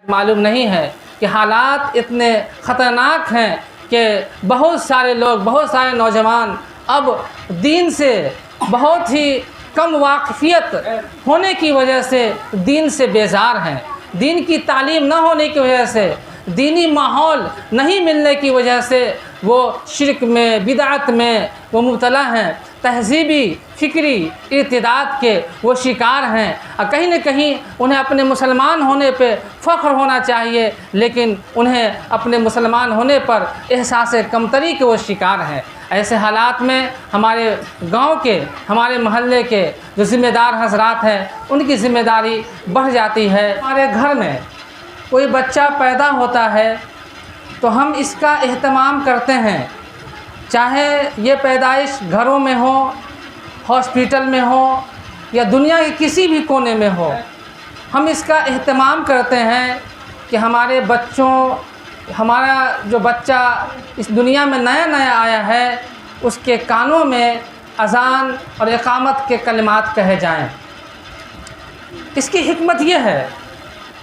मालूम नहीं है कि हालात इतने ख़तरनाक हैं कि बहुत सारे लोग, बहुत सारे नौजवान अब दीन से बहुत ही कम वाक़फ़ियत होने की वजह से दीन से बेजार हैं। दीन की तालीम न होने की वजह से, दीनी माहौल नहीं मिलने की वजह से वो शिर्क में, बिदअत में वो मुब्तला हैं। तहज़ीबी फ़िक्री इर्तिदाद के वो शिकार हैं और कहीं न कहीं उन्हें अपने मुसलमान होने पे फ़ख्र होना चाहिए, लेकिन उन्हें अपने मुसलमान होने पर एहसास कमतरी के वो शिकार हैं। ऐसे हालात में हमारे गांव के, हमारे मोहल्ले के जो ज़िम्मेदार हज़रात हैं, उनकी ज़िम्मेदारी बढ़ जाती है। हमारे घर में कोई बच्चा पैदा होता है तो हम इसका एहतमाम करते हैं, चाहे ये पैदाइश घरों में हो, हॉस्पिटल में हो या दुनिया के किसी भी कोने में हो। हम इसका एहतमाम करते हैं कि हमारे बच्चों, हमारा जो बच्चा इस दुनिया में नया नया आया है, उसके कानों में अज़ान और इक़ामत के कलिमात कहे जाएं। इसकी हिकमत यह है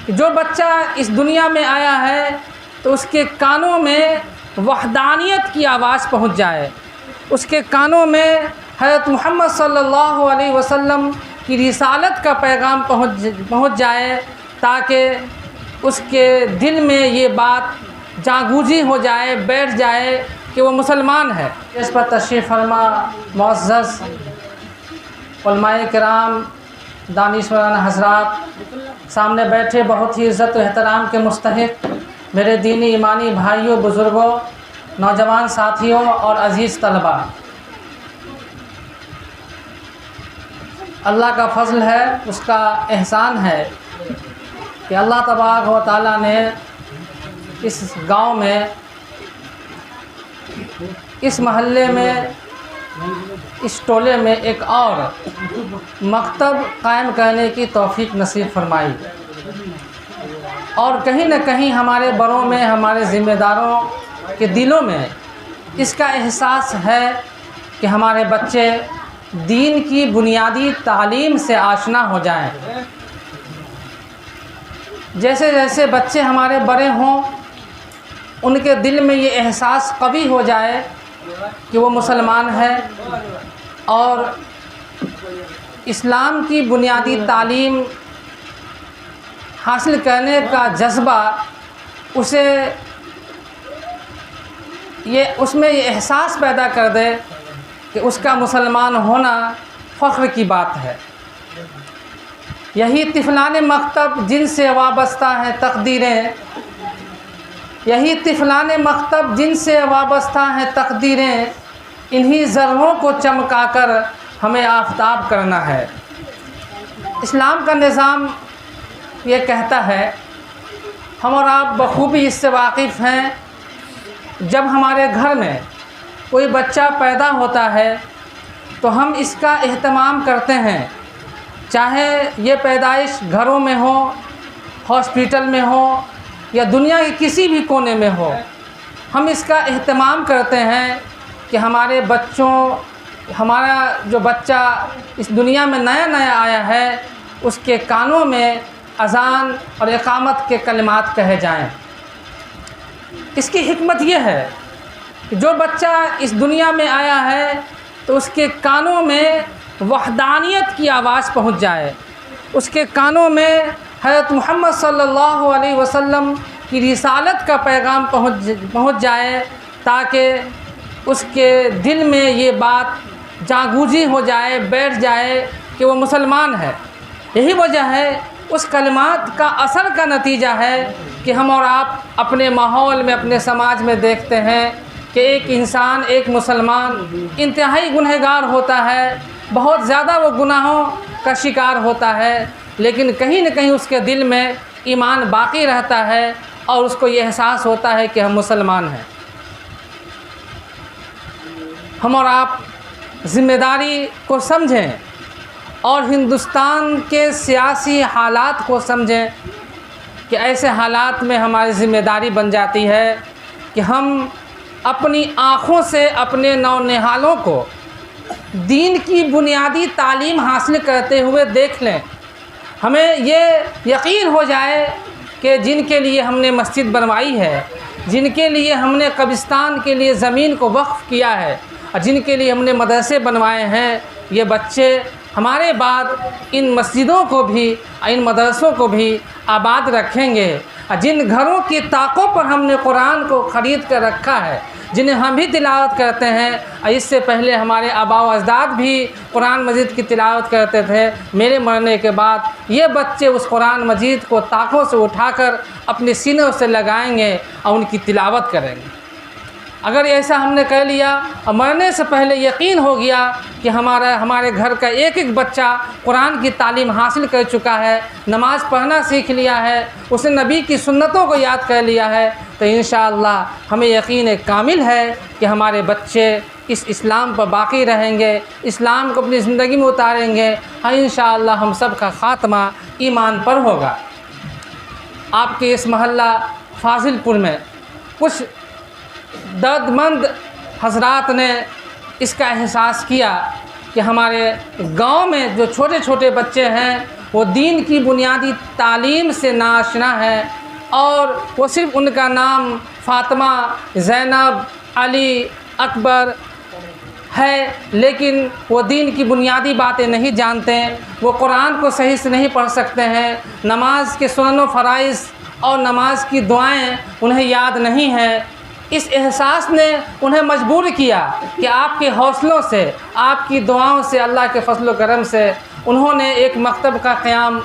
कि जो बच्चा इस दुनिया में आया है तो उसके कानों में वहदानियत की आवाज़ पहुंच जाए, उसके कानों में हज़रत मोहम्मद सल्लल्लाहु अलैहि वसल्लम की रिसालत का पैगाम पहुंच जाए, ताकि उसके दिल में ये बात जागूजी हो जाए, बैठ जाए कि वो मुसलमान है। इस पर तशरीफ़ फरमा मुअज़्ज़ज़ उलमाए किराम, दानिशवरान हज़रात, सामने बैठे बहुत ही इज़्ज़त व एहतराम के मुस्तहिक़ मेरे दीनी ईमानी भाइयों, बुज़ुर्गों, नौजवान साथियों और अज़ीज़ तलबा, अल्लाह का फ़ज़ल है, उसका एहसान है कि अल्लाह तबारक व तआला ने इस गांव में, इस महल्ले में, इस टोले में एक और मकतब कायम करने की तौफ़ीक़ नसीब फरमाई। और कहीं न कहीं हमारे बड़ों में, हमारे ज़िम्मेदारों के दिलों में इसका एहसास है कि हमारे बच्चे दीन की बुनियादी तालीम से आशना हो जाएं। जैसे जैसे बच्चे हमारे बड़े हों, उनके दिल में ये एहसास कवी हो जाए कि वो मुसलमान है और इस्लाम की बुनियादी तालीम हासिल करने का जज्बा उसमें ये एहसास पैदा कर दे कि उसका मुसलमान होना फ़ख्र की बात है। यही तिफ़लान मकतब जिनसे वाबस्ता हैं तकदीरें, यही तिफ़लान मकतब जिनसे वाबस्ता हैं तकदीरें, इन्हीं ज़र्रों को चमकाकर हमें आफ़ताब करना है। इस्लाम का निज़ाम ये कहता है, हम और आप बखूबी इससे वाकिफ़ हैं, जब हमारे घर में कोई बच्चा पैदा होता है तो हम इसका एहतमाम करते हैं, चाहे ये पैदाइश घरों में हो, हॉस्पिटल में हो या दुनिया के किसी भी कोने में हो। हम इसका एहतमाम करते हैं कि हमारे बच्चों, हमारा जो बच्चा इस दुनिया में नया नया आया है, उसके कानों में अज़ान और इक़ामत के कलिमात कहे जाएं। इसकी हिकमत यह है कि जो बच्चा इस दुनिया में आया है तो उसके कानों में वहदानियत की आवाज़ पहुंच जाए, उसके कानों में हज़रत मोहम्मद सल्लल्लाहु अलैहि वसल्लम की रिसालत का पैगाम पहुंच जाए, ताकि उसके दिल में ये बात जागूजी हो जाए, बैठ जाए कि वो मुसलमान है। यही वजह है, उस कलिमात का असर का नतीजा है कि हम और आप अपने माहौल में, अपने समाज में देखते हैं कि एक इंसान, एक मुसलमान इंतहाई गुनहगार होता है, बहुत ज़्यादा वो गुनाहों का शिकार होता है, लेकिन कहीं न कहीं उसके दिल में ईमान बाकी रहता है और उसको ये एहसास होता है कि हम मुसलमान हैं। हम और आप ज़िम्मेदारी को समझें और हिंदुस्तान के सियासी हालात को समझें कि ऐसे हालात में हमारी ज़िम्मेदारी बन जाती है कि हम अपनी आँखों से अपने नौनिहालों को दीन की बुनियादी तालीम हासिल करते हुए देख लें। हमें ये यकीन हो जाए कि जिनके लिए हमने मस्जिद बनवाई है, जिनके लिए हमने कब्रिस्तान के लिए ज़मीन को वक्फ़ किया है और जिनके लिए हमने मदरसे बनवाए हैं, ये बच्चे हमारे बाद इन मस्जिदों को भी, इन मदरसों को भी आबाद रखेंगे। जिन घरों की ताकों पर हमने कुरान को ख़रीद कर रखा है, जिन्हें हम भी तिलावत करते हैं, इससे पहले हमारे आबा व अजदाद भी कुरान मजीद की तिलावत करते थे, मेरे मरने के बाद ये बच्चे उस कुरान मजीद को ताकों से उठाकर अपने सीनों से लगाएंगे और उनकी तिलावत करेंगे। अगर ऐसा हमने कर लिया और मरने से पहले यकीन हो गया कि हमारे घर का एक एक बच्चा कुरान की तालीम हासिल कर चुका है, नमाज़ पढ़ना सीख लिया है, उसने नबी की सुन्नतों को याद कर लिया है, तो इंशाअल्लाह हमें यकीन कामिल है कि हमारे बच्चे इस इस्लाम पर बाकी रहेंगे, इस्लाम को अपनी ज़िंदगी में उतारेंगे। हाँ, इंशाअल्लाह हम सब का ख़ात्मा ईमान पर होगा। आपके इस मोहल्ला फाजिलपुर में कुछ दर्दमंद हजरात ने इसका एहसास किया कि हमारे गांव में जो छोटे छोटे बच्चे हैं वो दीन की बुनियादी तालीम से नाआशना है और वो सिर्फ़ उनका नाम फ़ातिमा, ज़ैनब, अली, अकबर है, लेकिन वो दीन की बुनियादी बातें नहीं जानते, वो कुरान को सही से नहीं पढ़ सकते हैं, नमाज के सुनन व फ़राइज़ और नमाज की दुआएं उन्हें याद नहीं है। इस एहसास ने उन्हें मजबूर किया कि आपके हौसलों से, आपकी दुआओं से, अल्लाह के फजल व करम से उन्होंने एक मकतब का क़याम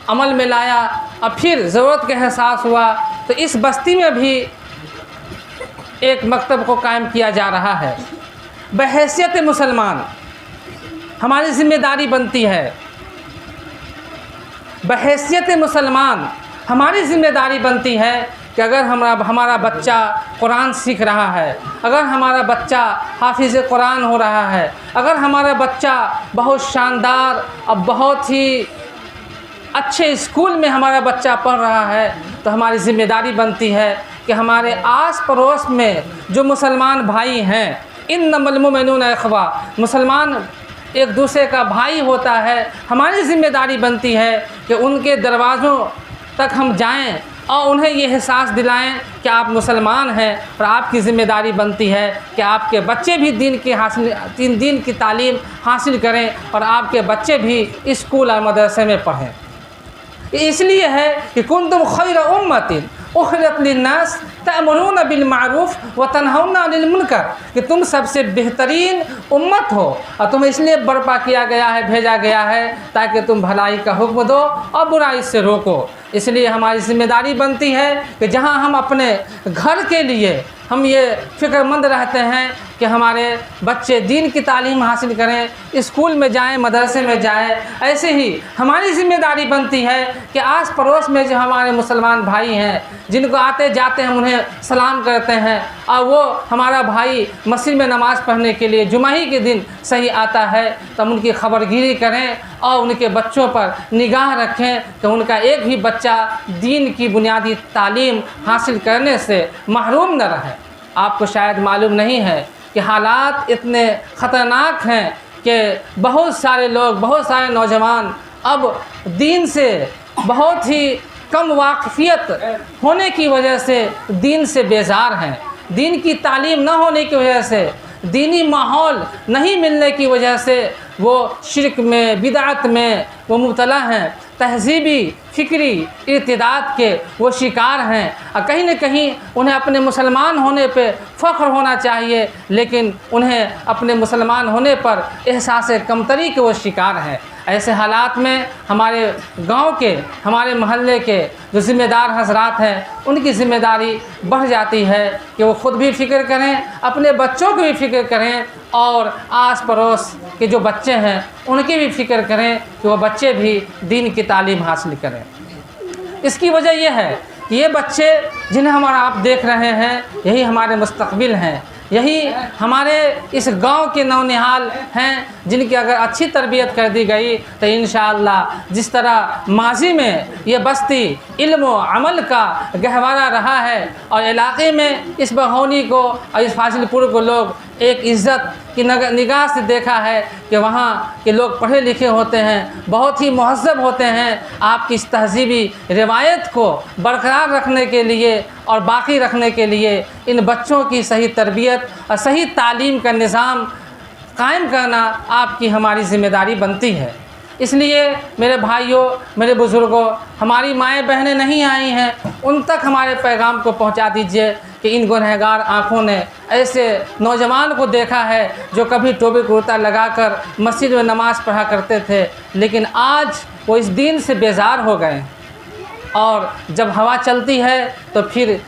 अमल में लाया। और फिर ज़रूरत का एहसास हुआ तो इस बस्ती में भी एक मकतब को कायम किया जा रहा है। बहैसियत मुसलमान हमारी ज़िम्मेदारी बनती है, बहैसियत मुसलमान हमारी ज़िम्मेदारी बनती है कि अगर हमारा बच्चा कुरान सीख रहा है, अगर हमारा बच्चा हाफिज़ कुरान हो रहा है, अगर हमारा बच्चा बहुत शानदार और बहुत ही अच्छे स्कूल में हमारा बच्चा पढ़ रहा है, तो हमारी ज़िम्मेदारी बनती है कि हमारे आस पड़ोस में जो मुसलमान भाई हैं, इन्नमल मुमिनूना इख़्वा, मुसलमान एक दूसरे का भाई होता है, हमारी ज़िम्मेदारी बनती है कि उनके दरवाज़ों तक हम जाएं और उन्हें ये एहसास दिलाएं कि आप मुसलमान हैं और आपकी ज़िम्मेदारी बनती है कि आपके बच्चे भी दीन की तालीम हासिल करें और आपके बच्चे भी स्कूल और मदरसे में पढ़ें। इसलिए है कि कुंतुम खैर उम्मतिन उखरिजत लिन्नास तअमुरूना बिल मारूफ व तनहौना अनिल मुनकर, कि तुम सबसे बेहतरीन उम्मत हो और तुम्हें इसलिए बर्पा किया गया है, भेजा गया है ताकि तुम भलाई का हुक्म दो और बुराई से रोको। इसलिए हमारी ज़िम्मेदारी बनती है कि जहाँ हम अपने घर के लिए हम ये फ़िक्रमंद रहते हैं कि हमारे बच्चे दीन की तालीम हासिल करें, स्कूल में जाएं, मदरसे में जाएं, ऐसे ही हमारी ज़िम्मेदारी बनती है कि आस पड़ोस में जो हमारे मुसलमान भाई हैं, जिनको आते जाते हम उन्हें सलाम करते हैं और वो हमारा भाई मस्जिद में नमाज़ पढ़ने के लिए जुमा ही के दिन सही आता है, तो हम उनकी खबरगिरी करें और उनके बच्चों पर निगाह रखें कि उनका एक भी बच्चा दीन की बुनियादी तालीम हासिल करने से महरूम न रहे। आपको शायद मालूम नहीं है कि हालात इतने ख़तरनाक हैं कि बहुत सारे लोग, बहुत सारे नौजवान अब दीन से बहुत ही कम वाक़फ़ियत होने की वजह से दीन से बेजार हैं, दीन की तालीम न होने की वजह से, दीनी माहौल नहीं मिलने की वजह से वो शिर्क में, बिदअत में वो मुब्तला हैं, तहज़ीबी फ़िक्री इर्तिदाद के वो शिकार हैं और कहीं न कहीं उन्हें अपने मुसलमान होने पे फ़ख्र होना चाहिए, लेकिन उन्हें अपने मुसलमान होने पर एहसास कमतरी के वो शिकार हैं। ऐसे हालात में हमारे गांव के, हमारे मोहल्ले के जो ज़िम्मेदार हज़रात हैं, उनकी ज़िम्मेदारी बढ़ जाती है कि वो ख़ुद भी फ़िक्र करें, अपने बच्चों की भी फ़िक्र करें और आस पड़ोस के जो बच्चे हैं उनकी भी फ़िक्र करें कि वो बच्चे भी दीन की तालीम हासिल करें। इसकी वजह यह है कि ये बच्चे जिन्हें हमारा आप देख रहे हैं, यही हमारे मुस्तक़बिल हैं, यही हमारे इस गांव के नौनिहाल हैं, जिनकी अगर अच्छी तरबियत कर दी गई तो इंशाअल्लाह जिस तरह माजी में ये बस्ती इल्म व अमल का गहवारा रहा है और इलाक़े में इस बहौनी को और इस फाजिलपुर को लोग एक इज़्ज़त की निगाह से देखा है कि वहाँ के लोग पढ़े लिखे होते हैं, बहुत ही महज़्ज़ब होते हैं। आपकी इस तहज़ीबी रिवायत को बरकरार रखने के लिए और बाकी रखने के लिए इन बच्चों की सही तरबियत और सही तालीम का निज़ाम कायम करना आपकी हमारी ज़िम्मेदारी बनती है। इसलिए मेरे भाइयों, मेरे बुज़ुर्गों, हमारी माएँ बहनें नहीं आई हैं, उन तक हमारे पैगाम को पहुंचा दीजिए कि इन गुनहगार आँखों ने ऐसे नौजवान को देखा है जो कभी टोपी कुर्ता लगाकर मस्जिद में नमाज़ पढ़ा करते थे, लेकिन आज वो इस दीन से बेजार हो गए। और जब हवा चलती है तो फिर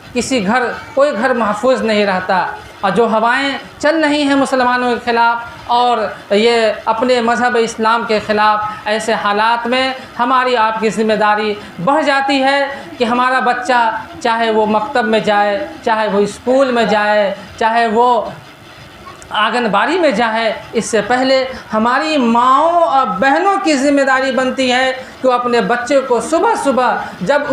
कोई घर महफूज नहीं रहता। और जो हवाएं चल रही हैं मुसलमानों के ख़िलाफ़ और ये अपने मज़हब इस्लाम के ख़िलाफ़, ऐसे हालात में हमारी आपकी ज़िम्मेदारी बढ़ जाती है कि हमारा बच्चा चाहे वो मकतब में जाए, चाहे वो स्कूल में जाए, चाहे वो आंगनबाड़ी में जाए, इससे पहले हमारी माओं और बहनों की ज़िम्मेदारी बनती है कि वो अपने बच्चे को सुबह सुबह जब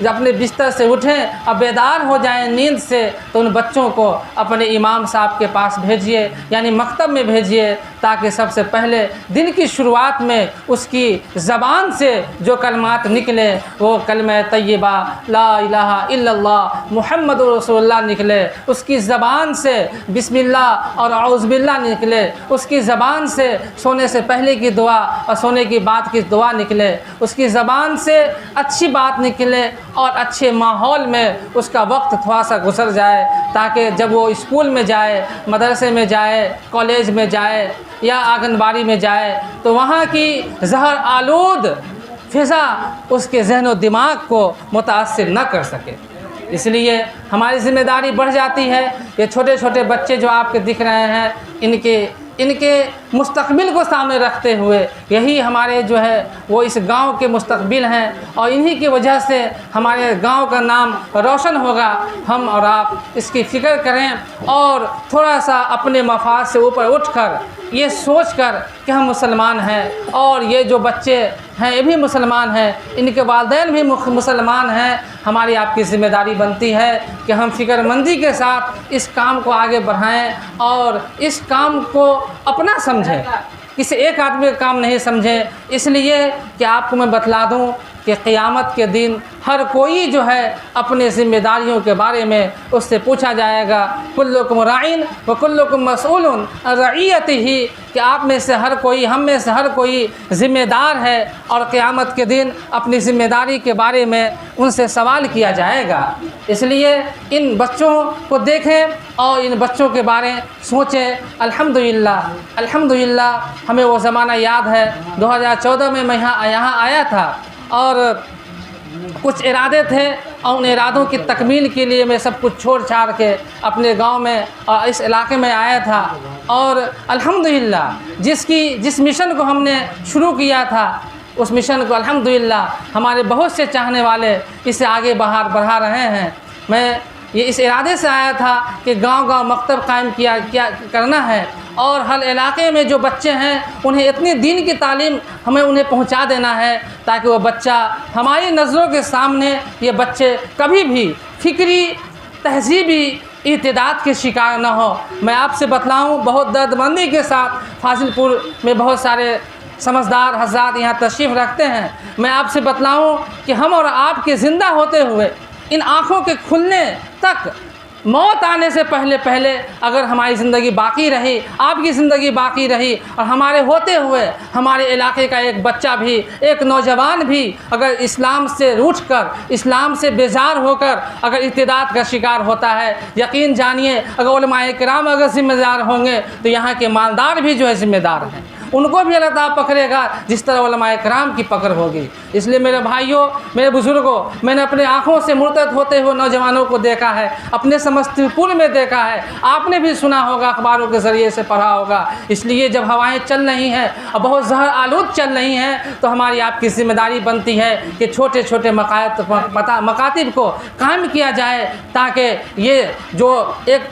अपने बिस्तर से उठें और बेदार हो जाएं नींद से, तो उन बच्चों को अपने इमाम साहब के पास भेजिए, यानी मकतब में भेजिए, ताकि सबसे पहले दिन की शुरुआत में उसकी ज़बान से जो कलमात निकले वो कलमा तय्यबा ला इलाहा इल्लल्लाह मुहम्मदुर रसूलुल्लाह निकले, उसकी ज़बान से बिस्मिल्लाह और औज़ बिल्लाह निकले, उसकी ज़बान से सोने से पहले की दुआ और सोने की बाद की दुआ निकले, उसकी ज़बान से अच्छी बात निकले और अच्छे माहौल में उसका वक्त थोड़ा सा गुजर जाए, ताकि जब वो स्कूल में जाए, मदरसे में जाए, कॉलेज में जाए या आंगनबाड़ी में जाए, तो वहाँ की जहर आलूद फ़िज़ा उसके ज़हन और दिमाग को मुतासिर न कर सके। इसलिए हमारी ज़िम्मेदारी बढ़ जाती है। ये छोटे छोटे बच्चे जो आपके दिख रहे हैं, इनके मुस्तकबिल को सामने रखते हुए, यही हमारे जो है वो इस गांव के मुस्तकबिल हैं और इन्हीं की वजह से हमारे गांव का नाम रोशन होगा। हम और आप इसकी फ़िक्र करें और थोड़ा सा अपने मफाद से ऊपर उठकर ये सोचकर कि हम मुसलमान हैं और ये जो बच्चे हैं ये भी मुसलमान हैं, इनके वालिदैन भी मुसलमान हैं। हमारी आपकी ज़िम्मेदारी बनती है कि हम फ़िक्रमंदी के साथ इस काम को आगे बढ़ाएं और इस काम को अपना समझें, किसी एक आदमी का काम नहीं समझें। इसलिए कि आपको मैं बतला दूं कि क़यामत के दिन हर कोई जो है अपने ज़िम्मेदारियों के बारे में उससे पूछा जाएगा। कुल्लुकुम राइन व कुल्लुकुम मसऊलुन अन रइयतिही, कि आप में से हर कोई, हम में से हर कोई ज़िम्मेदार है और क़यामत के दिन अपनी ज़िम्मेदारी के बारे में उनसे सवाल किया जाएगा। इसलिए इन बच्चों को देखें और इन बच्चों के बारे में सोचें। अल्हम्दुलिल्लाह हमें वो ज़माना याद है, 2014 में मैं यहाँ आया था और कुछ इरादे थे और उन इरादों की तकमील के लिए मैं सब कुछ छोड़ छाड़ के अपने गांव में और इस इलाके में आया था। और अल्हम्दुलिल्लाह जिस मिशन को हमने शुरू किया था, उस मिशन को अल्हम्दुलिल्लाह हमारे बहुत से चाहने वाले इसे आगे बढ़ा रहे हैं। मैं ये इस इरादे से आया था कि गांव-गांव मकतब कायम करना है और हर इलाके में जो बच्चे हैं उन्हें इतनी दीन की तालीम हमें उन्हें पहुंचा देना है ताकि वो बच्चा हमारी नज़रों के सामने, ये बच्चे कभी भी फ़िक्री तहज़ीबी इर्तिदाद के शिकार ना हो। मैं आपसे बतलाऊं, बहुत दर्दमंदी के साथ फाजिलपुर में बहुत सारे समझदार हज़रात यहाँ तशरीफ़ रखते हैं। मैं आपसे बतलाऊं कि हम और आपके ज़िंदा होते हुए इन आँखों के खुलने तक, मौत आने से पहले अगर हमारी ज़िंदगी बाकी रही, आपकी ज़िंदगी बाकी रही और हमारे होते हुए हमारे इलाके का एक बच्चा भी, एक नौजवान भी अगर इस्लाम से रूठकर, इस्लाम से बेजार होकर अगर इर्तिदाद का शिकार होता है, यकीन जानिए अगर उलमाए किराम अगर ज़िम्मेदार होंगे तो यहाँ के मालदार भी जो है ज़िम्मेदार हैं, उनको भी अल्लाह ताला पकड़ेगा जिस तरह उलमाए किराम की पकड़ होगी। इसलिए मेरे भाइयों, मेरे बुज़ुर्गों, मैंने अपने आँखों से मुर्तद होते हुए नौजवानों को देखा है, अपने समस्तीपुर में देखा है, आपने भी सुना होगा, अखबारों के ज़रिए से पढ़ा होगा। इसलिए जब हवाएं चल रही हैं और बहुत जहर आलूद चल रही हैं तो हमारी आपकी ज़िम्मेदारी बनती है कि छोटे छोटे मकातिब को कायम किया जाए ताकि ये जो एक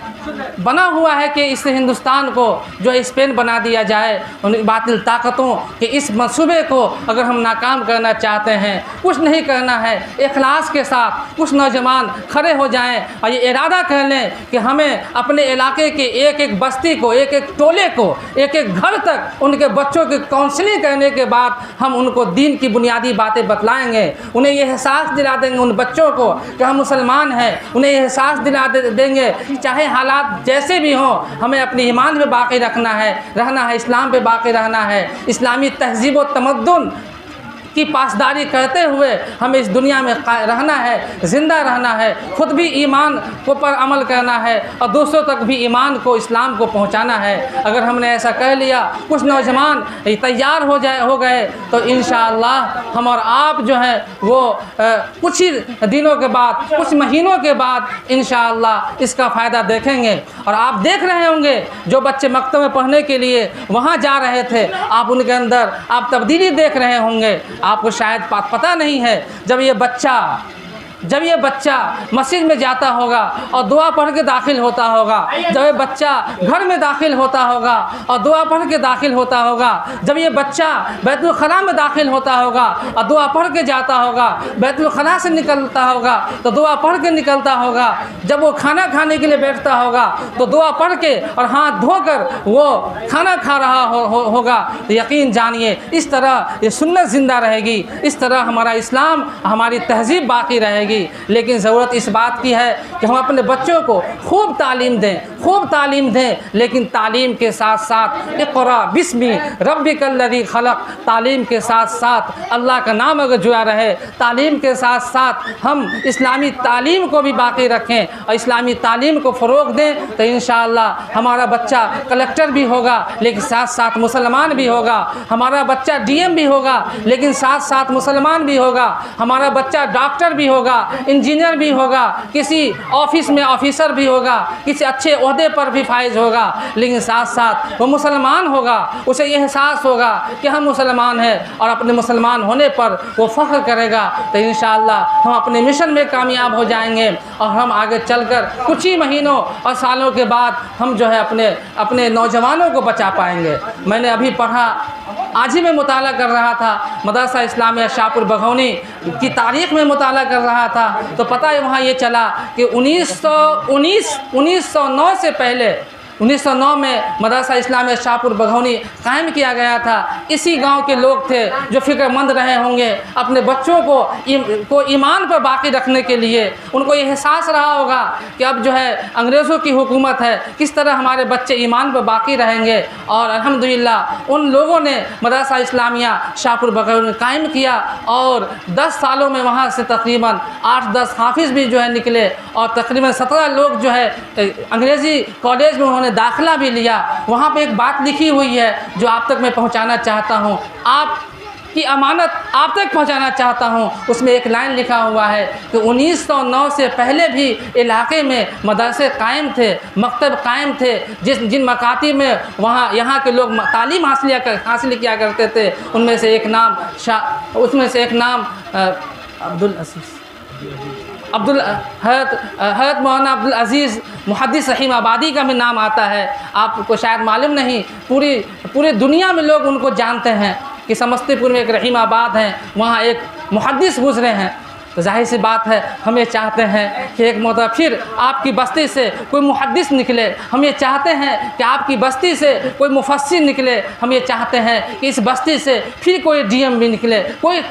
बना हुआ है कि इस हिंदुस्तान को जो स्पेन बना दिया जाए, उन बातिल ताकतों के इस मंसूबे को अगर हम नाकाम करना चाहते हैं, कुछ नहीं करना है, इखलास के साथ कुछ नौजवान खड़े हो जाएं और ये इरादा कर लें कि हमें अपने इलाके के एक एक बस्ती को, एक एक टोले को, एक एक घर तक उनके बच्चों की काउंसलिंग करने के बाद हम उनको दीन की बुनियादी बातें बतलाएंगे, उन्हें ये एहसास दिला देंगे उन बच्चों को कि हम मुसलमान हैं, उन्हें एहसास दिला देंगे चाहे हालात जैसे भी हों हमें अपनी ईमान पे बाकी रहना है, इस्लाम पे बाकी रहना है, इस्लामी तहज़ीब व तमद्दुन की पासदारी करते हुए हमें इस दुनिया में रहना है, ज़िंदा रहना है, ख़ुद भी ईमान को पर अमल करना है और दूसरों तक भी ईमान को, इस्लाम को पहुंचाना है। अगर हमने ऐसा कर लिया, कुछ नौजवान तैयार हो गए तो इंशाअल्लाह हम और आप जो है वो कुछ ही दिनों के बाद, कुछ महीनों के बाद इंशाअल्लाह इसका फ़ायदा देखेंगे। और आप देख रहे होंगे जो बच्चे मकतब में पढ़ने के लिए वहाँ जा रहे थे, आप उनके अंदर आप तब्दीली देख रहे होंगे। आपको शायद पता नहीं है, जब ये बच्चा मस्जिद में जाता होगा और दुआ पढ़ के दाखिल होता होगा, जब ये बच्चा घर में दाखिल होता होगा और दुआ पढ़ के दाखिल होता होगा, जब ये बच्चा बैतुल खला में दाखिल होता होगा और दुआ पढ़ के जाता होगा, बैतुल खला से निकलता होगा तो दुआ पढ़ के निकलता होगा, जब वो खाना खाने के लिए बैठता होगा तो दुआ पढ़ के और हाथ धोकर वो खाना खा रहा होगा, तो यकीन जानिए इस तरह ये सुन्नत ज़िंदा रहेगी, इस तरह हमारा इस्लाम, हमारी तहज़ीब बाकी रहेगी। लेकिन ज़रूरत इस बात की है कि हम अपने बच्चों को खूब तालीम दें, लेकिन तालीम के साथ साथ इक़रा बिस्मि रब्बिकल्लज़ी खलक़, तालीम के साथ साथ अल्लाह का नाम अगर जुड़ा रहे, तालीम के साथ साथ हम इस्लामी तालीम को भी बाकी रखें और इस्लामी तालीम को फ़रोग़ दें, तो इंशाअल्लाह हमारा बच्चा कलेक्टर भी होगा लेकिन साथ साथ मुसलमान भी होगा, हमारा बच्चा डीएम भी होगा लेकिन साथ साथ मुसलमान भी होगा, हमारा बच्चा डॉक्टर भी होगा, इंजीनियर भी होगा, किसी ऑफिस में ऑफिसर भी होगा, किसी अच्छे ओहदे पर भी फाइज होगा, लेकिन साथ साथ वो मुसलमान होगा, उसे ये एहसास होगा कि हम मुसलमान हैं और अपने मुसलमान होने पर वो फ़ख्र करेगा। तो इंशाअल्लाह हम अपने मिशन में कामयाब हो जाएंगे और हम आगे चलकर कुछ ही महीनों और सालों के बाद हम जो है अपने नौजवानों को बचा पाएंगे। मैंने अभी पढ़ा, आज ही मैं मुताला कर रहा था, मदरसा इस्लामिया शाहपुर बघौनी की तारीख़ में मुताला कर रहा था, तो पता है वहाँ ये चला कि 1909 से पहले 1909 में मदरसा इस्लामिया शाहपुर बघौनी कायम किया गया था। इसी गांव के लोग थे जो फ़िक्रमंद रहे होंगे अपने बच्चों को ईमान पर बाकी रखने के लिए। उनको ये एहसास रहा होगा कि अब जो है अंग्रेज़ों की हुकूमत है, किस तरह हमारे बच्चे ईमान पर बाकी रहेंगे। और अल्हम्दुलिल्लाह उन लोगों ने मदरसा इस्लामिया शाहपुर बघौनी कायम किया और 10 सालों में वहाँ से तकरीबन 8-10 हाफिज़ भी जो है निकले और तकरीबन 17 लोग जो है अंग्रेज़ी कॉलेज में ने दाखिला भी लिया। वहाँ पे एक बात लिखी हुई है जो आप तक मैं पहुँचाना चाहता हूँ, आपकी अमानत आप तक पहुँचाना चाहता हूँ। उसमें एक लाइन लिखा हुआ है कि 1909 से पहले भी इलाके में मदरसे कायम थे, मकतब कायम थे, जिन मकातिब में यहाँ के लोग तालीम हासिल किया करते थे, उनमें से एक नाम हज़रत मौलाना अब्दुल अज़ीज़ मुहद्दिस रहीमाबादी का भी नाम आता है। आपको शायद मालूम नहीं, पूरी दुनिया में लोग उनको जानते हैं कि समस्तीपुर में एक रहीमाबाद है, वहाँ एक मुहद्दिस गुज़रे हैं। तो जाहिर सी बात है हम ये चाहते हैं कि एक मरतबा फिर आपकी बस्ती से कोई मुहद्दिस निकले, हम ये चाहते हैं कि आपकी बस्ती से कोई मुफस्सिर निकले, हम ये चाहते हैं कि इस बस्ती से फिर कोई डीएम भी निकले,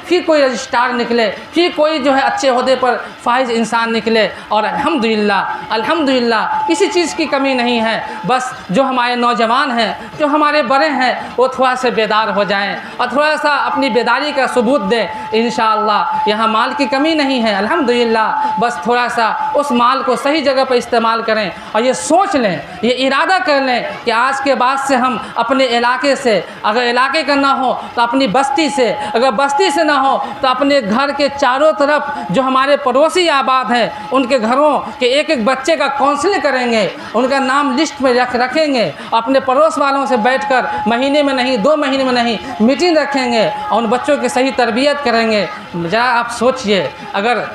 फिर कोई रजिस्ट्रार निकले, फिर कोई जो है अच्छे ओहदे पर फाइज इंसान निकले। और अल्हम्दुलिल्लाह किसी चीज़ की कमी नहीं है, बस जो हमारे नौजवान हैं, जो हमारे बड़े हैं, वो थोड़ा सा बेदार हो जाएँ और थोड़ा सा अपनी बेदारी का सबूत दें। इंशाअल्लाह यहाँ माल की कमी नहीं है, अल्हम्दुलिल्लाह, बस थोड़ा सा उस माल को सही जगह पर इस्तेमाल करें और ये सोच लें, ये इरादा कर लें कि आज के बाद से हम अपने इलाके से, अगर इलाके का ना हो तो अपनी बस्ती से, अगर बस्ती से ना हो तो अपने घर के चारों तरफ जो हमारे पड़ोसी आबाद हैं उनके घरों के एक एक बच्चे का काउंसलिंग करेंगे, उनका नाम लिस्ट में रखेंगे, अपने पड़ोस वालों से बैठकर महीने में नहीं 2 महीने में नहीं मीटिंग रखेंगे और उन बच्चों की सही तरबियत करेंगे। ज़रा आप सोचिए, अगर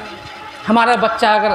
हमारा बच्चा अगर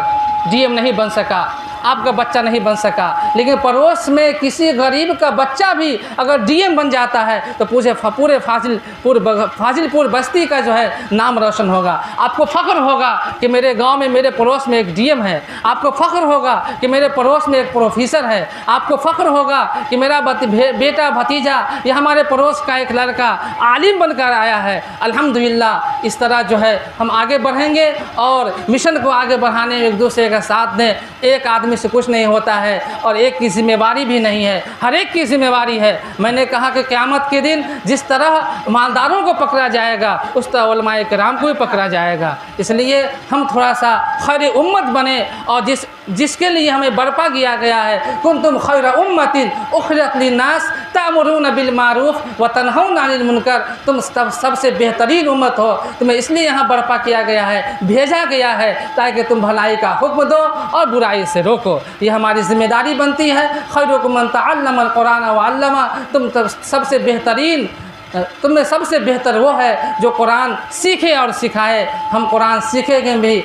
डीएम नहीं बन सका, आपका बच्चा नहीं बन सका, लेकिन पड़ोस में किसी गरीब का बच्चा भी अगर डीएम बन जाता है तो पूरे फाजिलपुर बस्ती का जो है नाम रोशन होगा। आपको फ़ख्र होगा कि मेरे गांव में, मेरे पड़ोस में एक डीएम है। आपको फ़ख्र होगा कि मेरे पड़ोस में एक प्रोफेसर है। आपको फ़ख्र होगा कि मेरा बेटा भतीजा या हमारे पड़ोस का एक लड़का आलिम बनकर आया है। अल्हम्दुलिल्लाह, इस तरह जो है हम आगे बढ़ेंगे और मिशन को आगे बढ़ाने में एक दूसरे का साथ दें। एक आदमी से कुछ नहीं होता है और एक की जिम्मेवारी भी नहीं है, हर एक की जिम्मेवारी है। मैंने कहा कि क़यामत के दिन जिस तरह मालदारों को पकड़ा जाएगा उस तरह उलमाए किराम को भी पकड़ा जाएगा। इसलिए हम थोड़ा सा खैर उम्मत बने और जिसके लिए हमें बर्पा किया गया है, कुंतुम खैर उम्मतिन उखरिजत लिन्नास तामुरून बिल मारूफ व तनहौना अनिल मुनकर। तुम सबसे बेहतरीन उम्मत हो, तुम्हें इसलिए यहाँ बर्पा किया गया है, भेजा गया है ताकि तुम भलाई का हुक्म दो और बुराई से रोको। ये हमारी ज़िम्मेदारी बनती है। खैरुकुम मन तअल्लमल कुरान व अल्लमा। तुम सबसे बेहतरीन, तुम में सबसे बेहतर वो है जो कुरान सीखे और सिखाए। हम कुरान सीखेंगे भी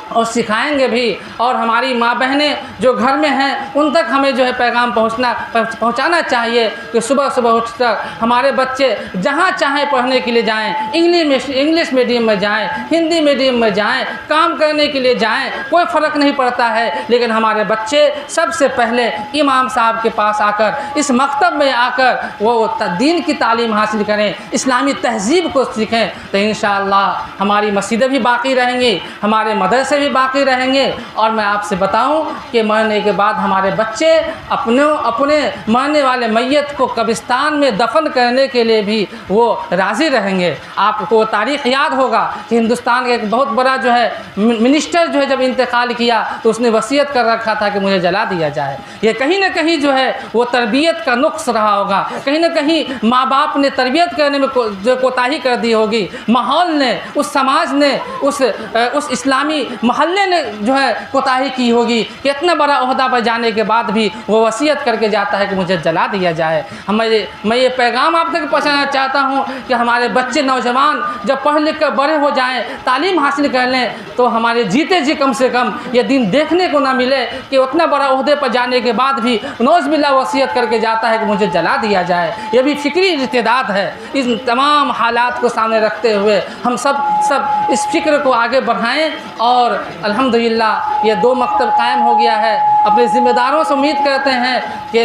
और सिखाएंगे भी, और हमारी माँ बहनें जो घर में हैं उन तक हमें जो है पैगाम पहुँचाना चाहिए कि सुबह सुबह उठकर हमारे बच्चे जहाँ चाहें पढ़ने के लिए जाएं, इंग्लिश मीडियम में जाएं, हिंदी मीडियम में जाएं, काम करने के लिए जाएं, कोई फ़र्क नहीं पड़ता है। लेकिन हमारे बच्चे सबसे पहले इमाम साहब के पास आकर, इस मकतब में आकर वो दीन की तालीम हासिल करें, इस्लामी तहज़ीब को सीखें, तो इंशाअल्लाह हमारी मस्जिदें भी बाकी रहेंगी, हमारे मदरसे भी बाकी रहेंगे। और मैं आपसे बताऊं कि मरने के बाद हमारे बच्चे अपने मरने वाले मैयत को कब्रिस्तान में दफन करने के लिए भी वो राज़ी रहेंगे। आपको तारीख़ याद होगा कि हिंदुस्तान का एक बहुत बड़ा जो है मिनिस्टर जो है जब इंतकाल किया तो उसने वसीयत कर रखा था कि मुझे जला दिया जाए। ये कहीं ना कहीं जो है वो तरबियत का नुक्स रहा होगा, कहीं ना कहीं माँ बाप ने तरबियत करने में जो कोताही कर दी होगी, माहौल ने, उस समाज ने, उस इस्लामी महल्ले ने जो है कोताही की होगी कि इतना बड़ा ओहदा पर जाने के बाद भी वो वसीयत करके जाता है कि मुझे जला दिया जाए। मैं ये पैगाम आप तक पहुँचाना चाहता हूँ कि हमारे बच्चे नौजवान जब पढ़ लिख कर बड़े हो जाएं, तालीम हासिल कर लें, तो हमारे जीते जी कम से कम ये दिन देखने को ना मिले कि उतना बड़ा ओहदे पर जाने के बाद भी नौज़ बिल्लाह वसीयत करके जाता है कि मुझे जला दिया जाए। ये भी फ़िक्री इर्तिदाद है। इन तमाम हालात को सामने रखते हुए हम सब इस फ़िक्र को आगे बढ़ाएँ और अल्हम्दुलिल्लाह ये 2 मकतब कायम हो गया है। अपने ज़िम्मेदारों से उम्मीद करते हैं कि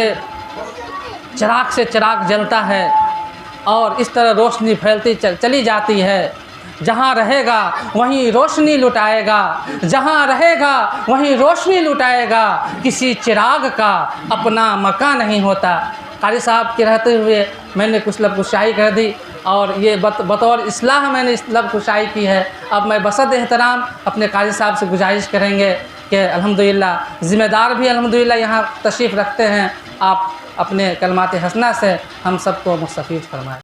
चिराग से चिराग जलता है और इस तरह रोशनी फैलती चली जाती है। जहाँ रहेगा वहीं रोशनी लुटाएगा, जहाँ रहेगा वहीं रोशनी लुटाएगा, किसी चिराग का अपना मकान नहीं होता। कारी साहब के रहते हुए मैंने कुछ लफ्ज़ शायरी कर दी और ये बतौर इस्लाह मैंने इस लफ्ज़ शायरी की है। अब मैं बसत एहतराम अपने कारी साहब से गुजारिश करेंगे कि अल्हम्दुलिल्लाह ज़िम्मेदार भी अल्हम्दुलिल्लाह यहाँ तशरीफ़ रखते हैं, आप अपने कलमात हसना से हम सबको मुस्तफ़ीज़ फरमाएँ।